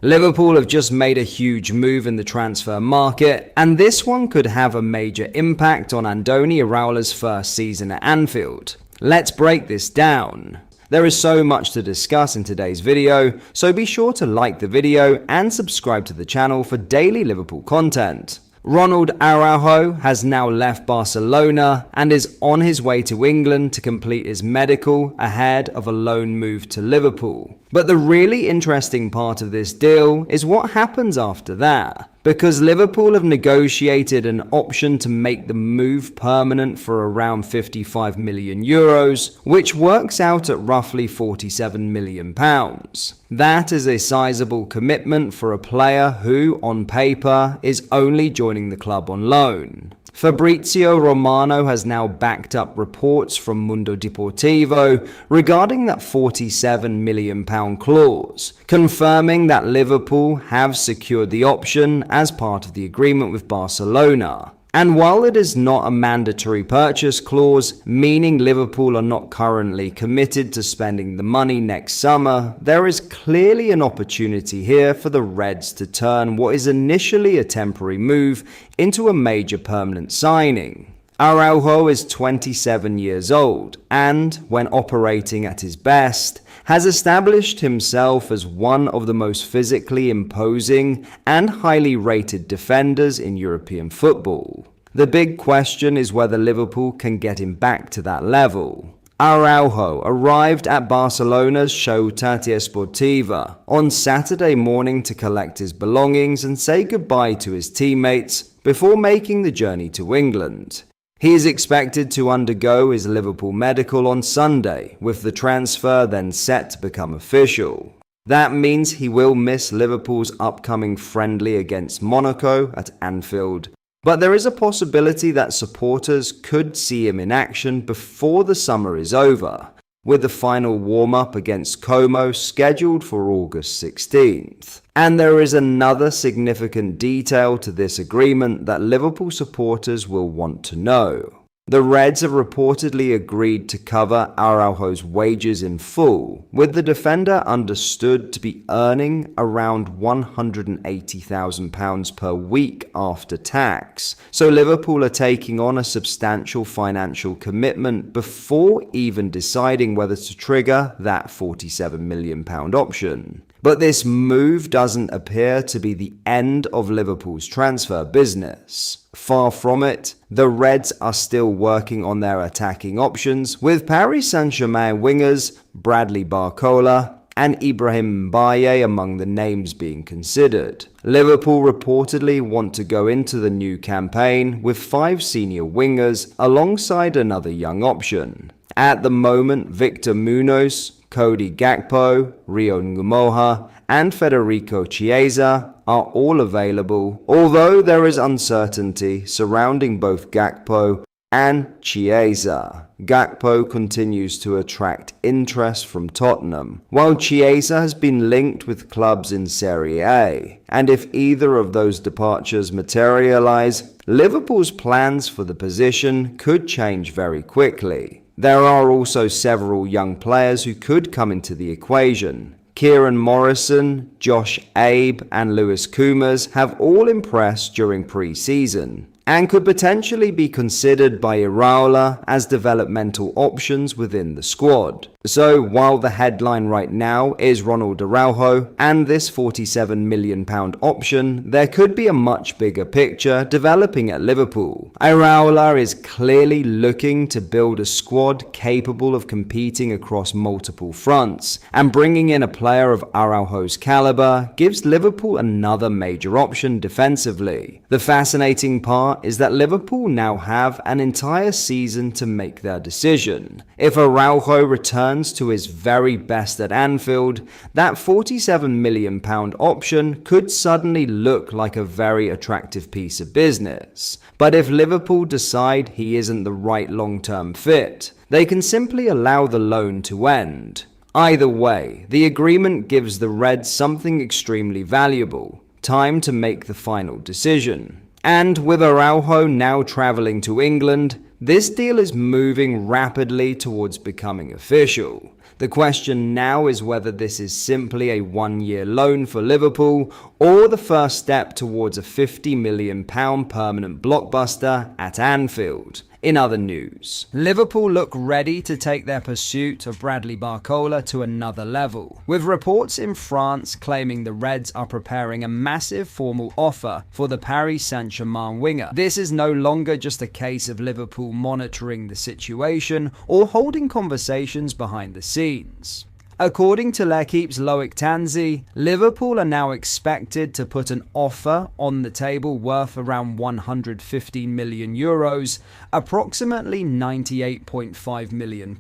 Liverpool have just made a huge move in the transfer market, and this one could have a major impact on Andoni Iraola's first season at Anfield. Let's break this down. There is so much to discuss in today's video, so be sure to like the video and subscribe to the channel for daily Liverpool content. Ronald Araujo has now left Barcelona and is on his way to England to complete his medical ahead of a loan move to Liverpool. But the really interesting part of this deal is what happens after that, because Liverpool have negotiated an option to make the move permanent for around 55 million euros, which works out at roughly 47 million pounds. That is a sizable commitment for a player who, on paper, is only joining the club on loan. Fabrizio Romano has now backed up reports from Mundo Deportivo regarding that 47 million pound clause, confirming that Liverpool have secured the option as part of the agreement with Barcelona. And while it is not a mandatory purchase clause, meaning Liverpool are not currently committed to spending the money next summer, there is clearly an opportunity here for the Reds to turn what is initially a temporary move into a major permanent signing. Araujo is 27 years old and, when operating at his best, has established himself as one of the most physically imposing and highly rated defenders in European football. The big question is whether Liverpool can get him back to that level. Araujo arrived at Barcelona's Ciutat Esportiva on Saturday morning to collect his belongings and say goodbye to his teammates before making the journey to England. He is expected to undergo his Liverpool medical on Sunday, with the transfer then set to become official. That means he will miss Liverpool's upcoming friendly against Monaco at Anfield, but there is a possibility that supporters could see him in action before the summer is over, with the final warm-up against Como scheduled for August 16th. And there is another significant detail to this agreement that Liverpool supporters will want to know. The Reds have reportedly agreed to cover Araujo's wages in full, with the defender understood to be earning around £180,000 per week after tax. So Liverpool are taking on a substantial financial commitment before even deciding whether to trigger that £47 million option. But this move doesn't appear to be the end of Liverpool's transfer business. Far from it, the Reds are still working on their attacking options, with Paris Saint-Germain wingers Bradley Barcola and Ibrahim Mbaye among the names being considered. Liverpool reportedly want to go into the new campaign with 5 senior wingers alongside another young option. At the moment, Victor Munoz, Cody Gakpo, Rio Ngumoha, and Federico Chiesa are all available, although there is uncertainty surrounding both Gakpo and Chiesa. Gakpo continues to attract interest from Tottenham, while Chiesa has been linked with clubs in Serie A. And if either of those departures materialize, Liverpool's plans for the position could change very quickly. There are also several young players who could come into the equation. Kieran Morrison, Josh Abe, and Lewis Kumas have all impressed during pre-season and could potentially be considered by Iraola as developmental options within the squad. So while the headline right now is Ronald Araujo and this £47 million option, there could be a much bigger picture developing at Liverpool. Iraola is clearly looking to build a squad capable of competing across multiple fronts, and bringing in a player of Araujo's caliber gives Liverpool another major option defensively. The fascinating part is that Liverpool now have an entire season to make their decision. If Araujo returns to his very best at Anfield, that £47 million option could suddenly look like a very attractive piece of business. But if Liverpool decide he isn't the right long-term fit, they can simply allow the loan to end. Either way, the agreement gives the Reds something extremely valuable: time to make the final decision. And with Araujo now travelling to England, this deal is moving rapidly towards becoming official. The question now is whether this is simply a one-year loan for Liverpool or the first step towards a £50 million permanent blockbuster at Anfield. In other news, Liverpool look ready to take their pursuit of Bradley Barcola to another level, with reports in France claiming the Reds are preparing a massive formal offer for the Paris Saint-Germain winger. This is no longer just a case of Liverpool monitoring the situation or holding conversations behind the scenes. According to L'Equipe's Loic Tanzi, Liverpool are now expected to put an offer on the table worth around €115 million, approximately £98.5 million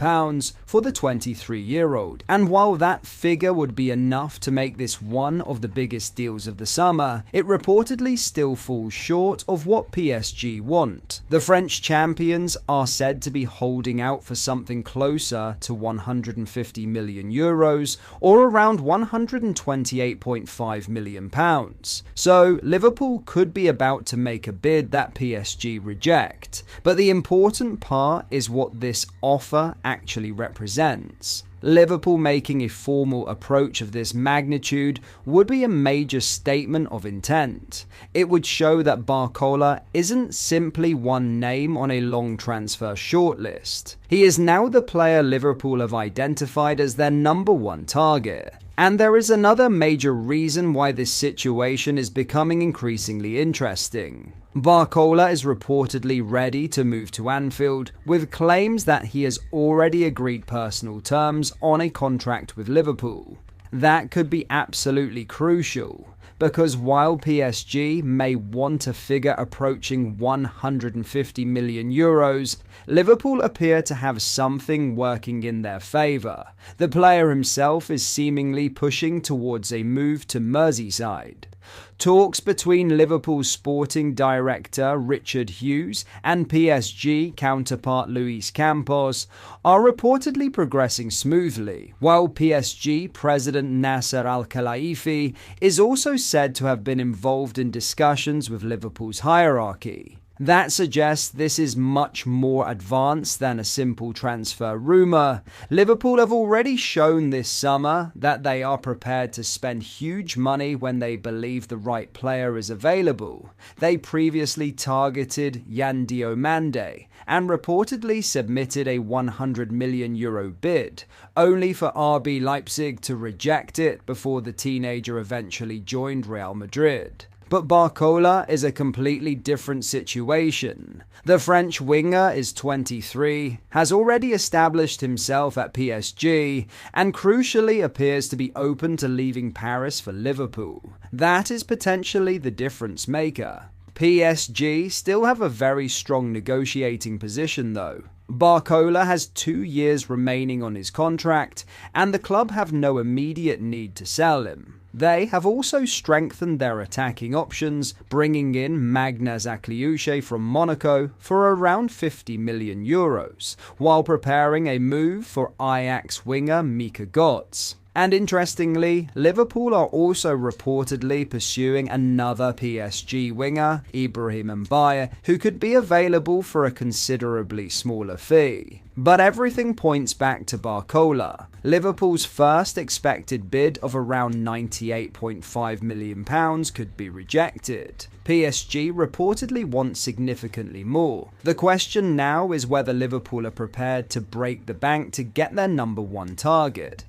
for the 23-year-old. And while that figure would be enough to make this one of the biggest deals of the summer, it reportedly still falls short of what PSG want. The French champions are said to be holding out for something closer to €150 million, or around £128.5 million. So Liverpool could be about to make a bid that PSG reject. But the important part is what this offer actually represents. Liverpool making a formal approach of this magnitude would be a major statement of intent. It would show that Barcola isn't simply one name on a long transfer shortlist. He is now the player Liverpool have identified as their number one target. And there is another major reason why this situation is becoming increasingly interesting. Barcola is reportedly ready to move to Anfield, with claims that he has already agreed personal terms on a contract with Liverpool. That could be absolutely crucial, because while PSG may want a figure approaching €150 million, Liverpool appear to have something working in their favour. The player himself is seemingly pushing towards a move to Merseyside. Talks between Liverpool's sporting director Richard Hughes and PSG counterpart Luis Campos are reportedly progressing smoothly, while PSG president Nasser Al-Khelaifi is also said to have been involved in discussions with Liverpool's hierarchy. That suggests this is much more advanced than a simple transfer rumour. Liverpool have already shown this summer that they are prepared to spend huge money when they believe the right player is available. They previously targeted Yan Diomande and reportedly submitted a €100 million bid, only for RB Leipzig to reject it before the teenager eventually joined Real Madrid. But Barcola is a completely different situation. The French winger is 23, has already established himself at PSG, and crucially appears to be open to leaving Paris for Liverpool. That is potentially the difference maker. PSG still have a very strong negotiating position though. Barcola has 2 years remaining on his contract, and the club have no immediate need to sell him. They have also strengthened their attacking options, bringing in Magnaz Akliouche from Monaco for around €50 million, while preparing a move for Ajax winger Mika Götze. And interestingly, Liverpool are also reportedly pursuing another PSG winger, Ibrahim Mbaye, who could be available for a considerably smaller fee. But everything points back to Barcola. Liverpool's first expected bid of around £98.5 million could be rejected. PSG reportedly wants significantly more. The question now is whether Liverpool are prepared to break the bank to get their number one target.